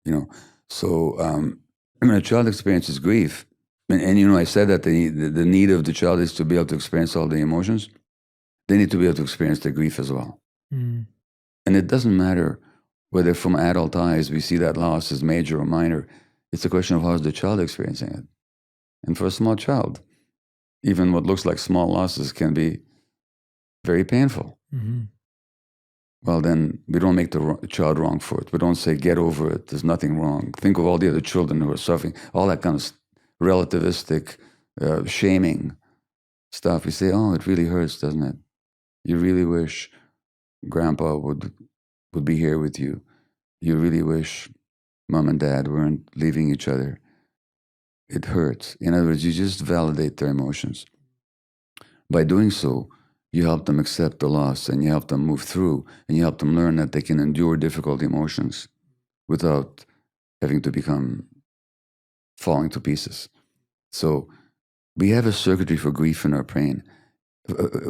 you know. So when a child experiences grief, and I said that the need of the child is to be able to experience all the emotions. They need to be able to experience their grief as well. Mm. And it doesn't matter whether from adult eyes we see that loss as major or minor. It's a question of how is the child experiencing it. And for a small child, even what looks like small losses can be very painful. Mm-hmm. Well, then we don't make the child wrong for it. We don't say, get over it. There's nothing wrong. Think of all the other children who are suffering, all that kind of relativistic, shaming stuff. We say, oh, it really hurts, doesn't it? You really wish grandpa would be here with you. You really wish mom and dad weren't leaving each other. It hurts. In other words, you just validate their emotions. By doing so, you help them accept the loss and you help them move through and you help them learn that they can endure difficult emotions without having to become falling to pieces. So we have a circuitry for grief in our brain,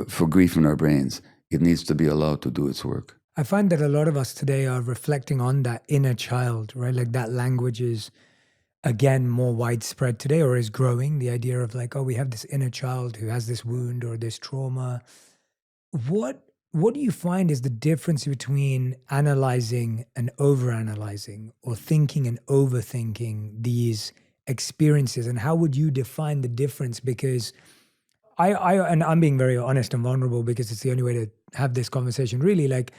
for grief in our brains. It needs to be allowed to do its work. I find that a lot of us today are reflecting on that inner child, right? Like that language is, again, more widespread today or is growing. The idea of like, oh, we have this inner child who has this wound or this trauma. What do you find is the difference between analyzing and overanalyzing, or thinking and overthinking these experiences? And how would you define the difference? Because and I'm being very honest and vulnerable because it's the only way to have this conversation. Really, like